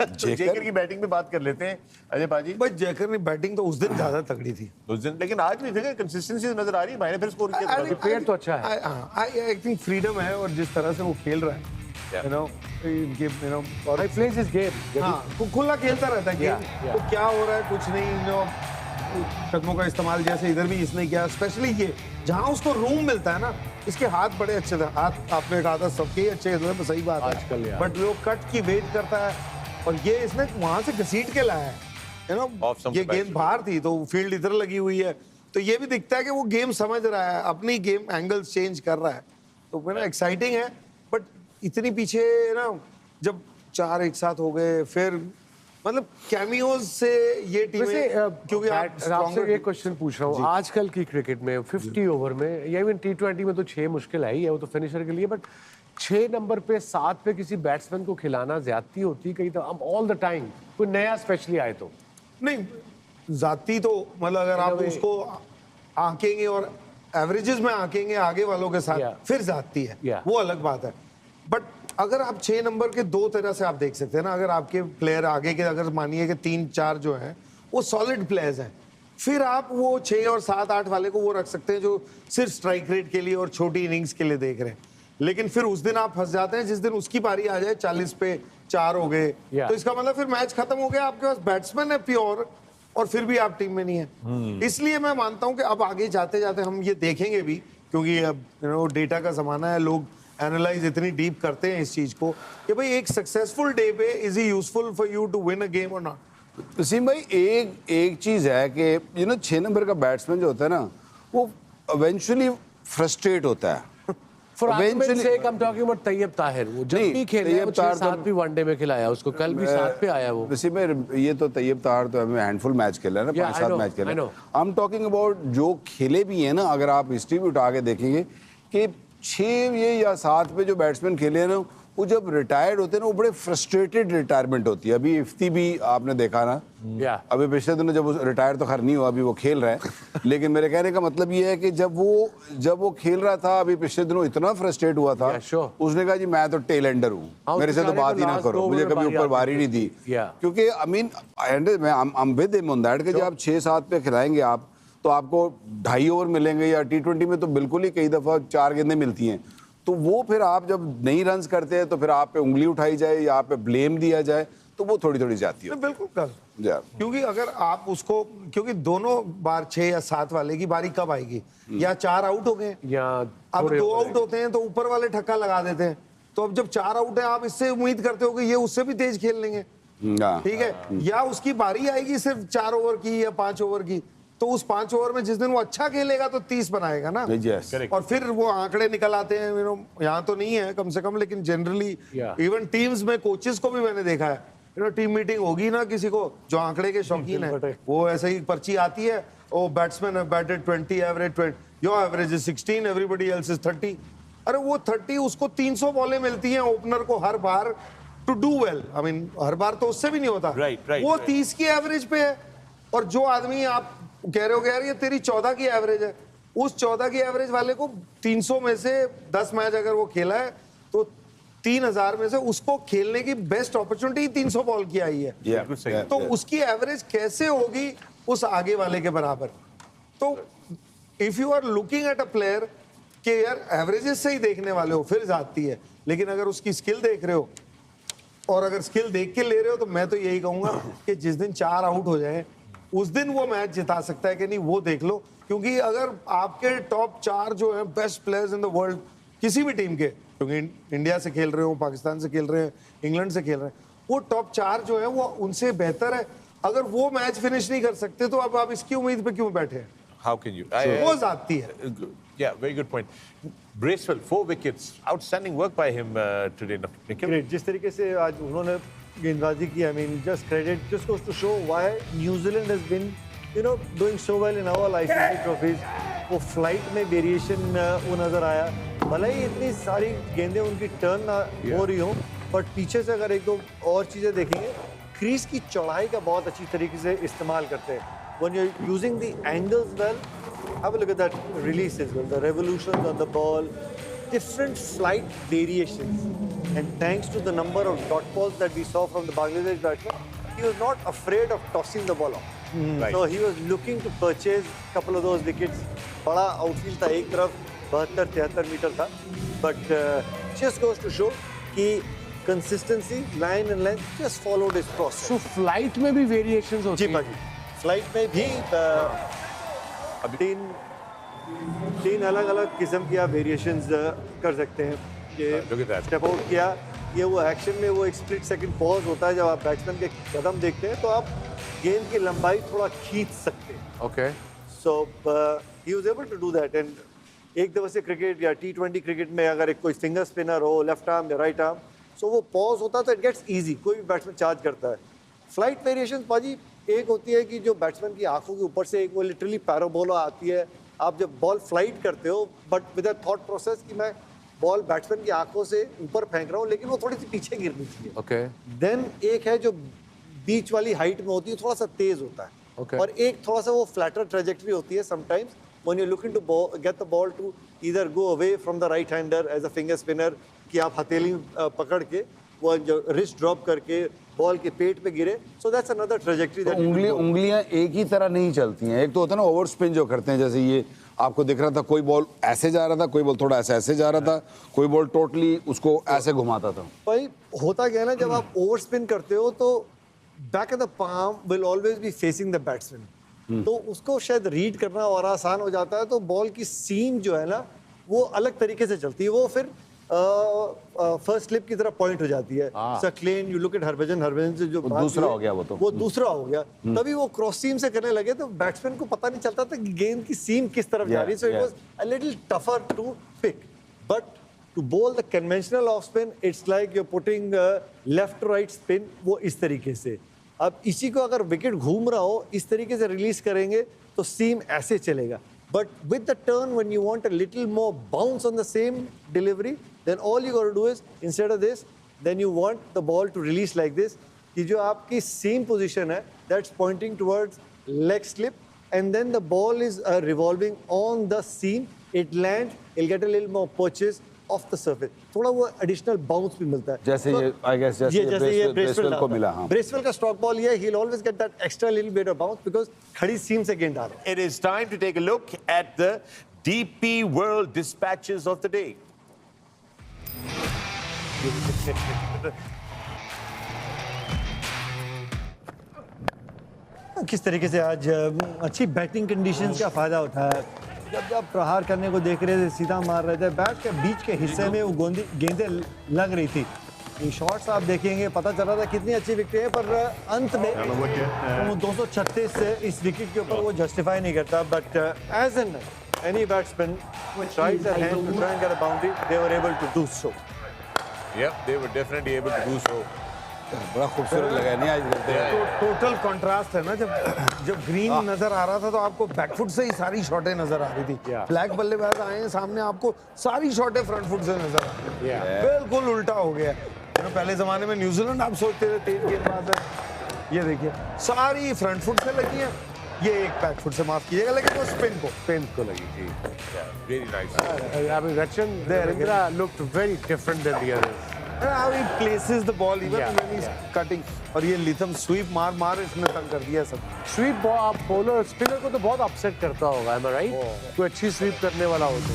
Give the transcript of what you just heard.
जेकर की बैटिंग पे बात कर लेते हैं अजय पाजी। बस जेकर ने बैटिंग तो उस दिन ज्यादा तगड़ी थी उस दिन, लेकिन आज भी देखा कंसिस्टेंसी नजर आ रही है। मैंने फिर स्कोर किया। प्लेयर तो अच्छा है। आई थिंक फ्रीडम है और जिस तरह से वो खेल रहा है यू नो और ही प्लेज हिज गेम। हाँ, वो खुला खेलता रहता है गेम। Yeah. तो क्या हो रहा है कुछ नहीं, यू नो कदमों का इस्तेमाल जैसे इधर भी इसने किया, स्पेशली ये जहाँ उसको रूम मिलता है ना, इसके हाथ बड़े अच्छे थे। हाथ आपने कहा था सबके ही अच्छे थे, सही बात आजकल है, यार। बट वो कट की वेट करता है और ये इसने वहां से घसीट के लाया है, यू Off नो some ये capacity. गेंद बाहर थी तो फील्ड इधर लगी हुई है, तो ये भी दिखता है कि वो गेम समझ रहा है, अपनी गेम एंगल्स चेंज कर रहा है, तो ना एक्साइटिंग है। बट इतनी पीछे ना, जब 4 एक साथ हो गए, फिर मतलब कैमियोज से ये टीमें, क्योंकि आप आपसे एक क्वेश्चन पूछ रहा हूँ, आजकल की क्रिकेट में 50 ओवर में या इवन T20 में तो 6 मुश्किल है ही है, वो तो फिनिशर के लिए, बट 6 नंबर पे 7 पे किसी बैट्समैन को खिलाना ज्यादती होती कहीं तो अब ऑल द टाइम, कोई नया स्पेशली आए तो नहीं जाती तो मतलब अगर आप way- उसको आंकेंगे और एवरेजेस में आंकेंगे आगे वालों के साथ, Yeah. फिर जाती है, Yeah. वो अलग बात है। बट अगर आप 6 नंबर के दो तरह से आप देख सकते हैं ना, अगर आपके प्लेयर आगे के अगर मानिए कि 3-4 जो हैं वो सॉलिड प्लेयर्स हैं, फिर आप वो 6 और 7-8 वाले को वो रख सकते हैं जो सिर्फ स्ट्राइक रेट के लिए और छोटी इनिंग्स के लिए देख रहे हैं। लेकिन फिर उस दिन आप फंस जाते हैं जिस दिन उसकी पारी आ जाए 40 पे 4 हो गए, Yeah. तो इसका मतलब फिर मैच खत्म हो गया, आपके पास बैट्समैन है प्योर और फिर भी आप टीम में नहीं है। इसलिए मैं मानता हूं कि अब आगे जाते जाते हम ये देखेंगे भी, क्योंकि अब यू नो डेटा का जमाना है, लोग एनालाइज इतनी डीप करते हैं इस चीज को कि भाई एक सक्सेसफुल डे पे is he useful for you to win a game और नॉट। वसीम भाई, एक चीज है कि यू नो 6 नंबर का बैट्समैन जो होता है ना, वो इवेंचुअली फ्रस्ट्रेट होता है। For argument Eventually- sake I am talking about Tayyab Tahir, वो जब नहीं, भी खेले तैयब वो ताहिर 6-7 तो- भी वनडे में खिलाया उसको, कल भी 7 पे आया वो। वैसे में ये तो तैयब ताहिर तो हमें हैंडफुल मैच खेला है ना, Yeah, 5-7 I know, मैच खेला I know. I am talking about जो खेले भी हैं ना, अगर आप हिस्ट्री भी उठा के देखेंगे कि 6 या 7 पे जो बैट्समैन खेले हैं ना, वो जब रिटायर्ड होते हैं ना, वो बड़े फ्रस्ट्रेटेड रिटायरमेंट होती है। अभी इफ्ती भी आपने देखा ना, या अभी पिछले दिनों जब वो रिटायर तो खैर नहीं हुआ, अभी वो खेल रहा है लेकिन मेरे कहने का मतलब ये है कि जब वो खेल रहा था अभी पिछले दिनों, इतना फ्रस्ट्रेट हुआ था, Yeah, sure. उसने कहा जी मैं तो टेल एंडर हूँ, हाँ, मेरे से तो बेचारे बात को ही ना last करो, 2 मुझे ओवर कभी ऊपर बारी आती नहीं दी। Yeah. क्योंकि I mean I am with him on that कि जब आप 6-7 पे खिलाएंगे आप, तो आपको 2.5 ओवर मिलेंगे, या T20 में तो बिल्कुल ही कई दफा 4 गेंदें मिलती हैं, तो वो फिर आप जब नहीं रन करते हैं तो फिर आप पे उंगली उठाई जाए या आप पे ब्लेम दिया जाए, तो वो थोड़ी थोड़ी जाती है। बिल्कुल कर, Yeah. क्योंकि अगर आप उसको, क्योंकि दोनों बार 6 या 7 वाले की बारी कब आएगी, या 4 आउट हो गए, या अब 2 आउट होते हैं तो ऊपर वाले ठक्का लगा देते हैं, तो अब जब 4 आउट है आप इससे उम्मीद करते हो कि ये उससे भी तेज खेल लेंगे, Yeah. ठीक है, या उसकी बारी आएगी सिर्फ 4 ओवर की या 5 ओवर की, तो उस 5 ओवर में जिस दिन वो अच्छा खेलेगा तो 30 बनाएगा ना। Yes. और फिर वो आंकड़े निकल आते हैं, यू नो यहाँ तो नहीं है कम से कम, लेकिन जनरली Yeah. इवन टीम्स में कोचेस को भी मैंने देखा है, यू नो टीम मीटिंग होगी ना, किसी को जो आंकड़े के शौकीन है, वो ऐसे ही पर्ची आती है, oh batsman have batted 20 average 20, your average is 16, everybody else is 30। अरे वो 30, उसको 300 बॉलें मिलती हैं ओपनर को हर बार to do well, I mean हर बार तो उससे भी नहीं होता, Right, वो right. 30 की एवरेज पे है, और जो आदमी आप कह रहे हो कि यार ये तेरी 14 की एवरेज है, उस 14 की एवरेज वाले को 300 में से 10 मैच अगर वो खेला है तो 3000 में से उसको खेलने की बेस्ट अपॉर्चुनिटी 300 बॉल की आई है। Yeah. बिल्कुल सही। Yeah. तो उसकी एवरेज कैसे होगी उस आगे वाले के बराबर? तो if you are looking at a player कि यार एवरेजेस से ही देखने वाले हो, फिर जाती है, लेकिन अगर उसकी स्किल देख रहे हो और अगर स्किल देख के ले रहे हो, तो मैं तो यही कहूंगा कि जिस दिन 4 आउट हो जाए उस दिन वो मैच जिता सकता है कि नहीं, वो देख लो। क्योंकि अगर आपके टॉप 4 जो हैं best players in the world किसी भी टीम के, क्योंकि इंडिया से खेल रहे हो, पाकिस्तान से खेल रहे हैं, इंग्लैंड से खेल रहे हैं, वो टॉप 4 जो है वो उनसे बेहतर है, अगर वो मैच फिनिश नहीं कर सकते तो अब आप इसकी उम्मीद पे क्यों बैठे हैं? How can you? वो जाती है। Yeah, very good point. Bracewell, 4 wickets. Outstanding work by him today, Nikhil. Great, जिस तरीके से आज उन्होंने गेंदबाजी की, I mean just credit, just goes to show why New Zealand has been you know doing so well in our ICC trophies. वो flight में variation वो नजर आया, भले ही इतनी सारी गेंदें उनकी टर्न हो रही हो, बट पीछे से अगर एक दो और चीजें देखेंगे, क्रीज की चौड़ाई का बहुत अच्छी तरीके से इस्तेमाल करते हैं। When you're using the angles well, have a look at that release as well, the revolutions on the ball, different flight variations. And thanks to the number of dot balls that we saw from the Bangladesh batsman, he was not afraid of tossing the ball off. Right. So he was looking to purchase a couple of those wickets. बड़ा outfield था एक तरफ 72-73 metre था. But just goes to show कि consistency, line and length just followed his process. तो flight में भी variations होती जी हैं भाजी. फ्लाइट में भी तीन अलग-अलग किस्म की आप वेरिएशंस कर सकते हैं. Look at that. Step out किया, ये वो एक्शन में वो एक स्प्लिट सेकंड पॉज होता है जब आप बैट्समैन के कदम देखते हैं तो आप गेंद की लंबाई थोड़ा खींच सकते हैं. Okay so he was able to do that. And एक दिवसीय क्रिकेट या T20 क्रिकेट में अगर एक कोई फिंगर स्पिनर हो लेफ्ट आर्म या राइट आर्म, सो वो पॉज होता है तो इट गेट्स इजी. कोई भी बैट्समैन चार्ज करता है. फ्लाइट वेरिएशन पाजी एक होती है कि जो बैट्समैन की आंखों के ऊपर से एक वो लिटरली पैराबोला आती है. आप जब बॉल फ्लाइट करते हो but with a thought process कि मैं बॉल बैट्समैन की आंखों से ऊपर फेंक रहा हूँ लेकिन वो थोड़ी सी पीछे गिरनी चाहिए. ओके देन एक है जो बीच वाली हाइट में होती है, थोड़ा सा तेज होता है. Okay. और एक थोड़ा सा वो फ्लैटर ट्रेजेक्टरी होती है sometimes when you looking to get the ball to either go away from the right hander as a finger spinner कि आप हथेली पकड़ के वो जो रिस्ट ड्रॉप करके बॉल के पेट पे गिरे. So that's another trajectory that उंगलियां एक ही तरह नहीं चलती हैं. एक तो होता है ना ओवर स्पिन जो करते हैं, जैसे ये आपको दिख रहा था कोई बॉल ऐसे जा रहा था, कोई बॉल थोड़ा ऐसे जा रहा था, कोई बॉल टोटली उसको ऐसे घुमाता था. भाई होता क्या है ना, जब आप ओवर स्पिन करते हो तो back of the palm will always be facing the batsman. तो उसको शायद रीड करना और आसान हो जाता है. तो बॉल की सीम जो है ना वो अलग तरीके से चलती है. वो फिर फर्स्ट स्लिप की तरह पॉइंट हो जाती है. क्लेन यू लुक एट हरभजन से जो बात दूसरा हुई, हो गया वो दूसरा हो गया. तभी वो क्रॉस सीम से करने लगे तो बैट्समैन को पता नहीं चलता था कि गेंद की सीम किस तरफ जा रही है. So it was a little tougher to pick. But to bowl the conventional off spin it's like you putting left to right spin. वो इस तरीके से अब इसी को अगर विकेट घूम रहा हो इस तरीके से रिलीज करेंगे तो सीम ऐसे चलेगा. But with the turn, when you want a little more bounce on the same delivery, then all you got to do is, instead of this, then you want the ball to release like this. कि जो आपकी same position है, that's pointing towards leg slip, and then the ball is revolving on the seam. It lands, it'll get a little more purchase off the surface. थोड़ा वो additional bounce भी मिलता है. जैसे तो ये I guess जैसे ये ब्रेसवेल को मिला. हाँ. ब्रेसवेल का स्टॉक बॉल ये he'll always get that extra little bit of bounce because खड़ी सीम से गेंद आ रहा है. It is time to take a look at the DP World dispatches of the day. किस तरीके से आज अच्छी बैटिंग कंडीशंस का फायदा उठाया. जब प्रहार करने को देख रहे थे, सीधा मार रहे थे, बैट के बीच के हिस्से में वो गेंदें लग रही थी. ये शॉट्स आप देखेंगे पता चल रहा था कितनी अच्छी विकेट है. पर अंत में वो 236 से इस विकेट के ऊपर वो जस्टिफाई नहीं करता. But as an any batsman tries their hand to try and get a boundary, they were able to do so. Yep, they were definitely able to do so. बड़ा खूबसूरत लगा नहीं आज करते हैं. तो टोटल कंट्रास्ट है ना. जब ग्रीन नजर आ रहा था तो आपको बैकफुट से ही सारी शॉटें नजर आ रही थी. ब्लैक बल्लेबाज आए हैं सामने, आपको सारी शॉटें फ्रंट फुट से नजर आ रही है. बिल्कुल उल्टा हो गया. पहले जमाने में न्यूजीलैंड आप सोचते थे तेज गेंदबाज है, ये देखिए सारी फ्रंट फुट से लगी है. ये एक बैक फुट से माफ कीजिएगा लेकिन वो स्पिन को लगी थी. Very nice. I mean, Rachan, Ravindra looked very different than the others. how he places the ball even when he's cutting. और ये लिथम स्वीप मार इसने तंग कर दिया सब. स्वीप बॉलर स्पिनर को तो बहुत अपसेट करता होगा. am I right? कोई अच्छी स्वीप करने वाला हो तो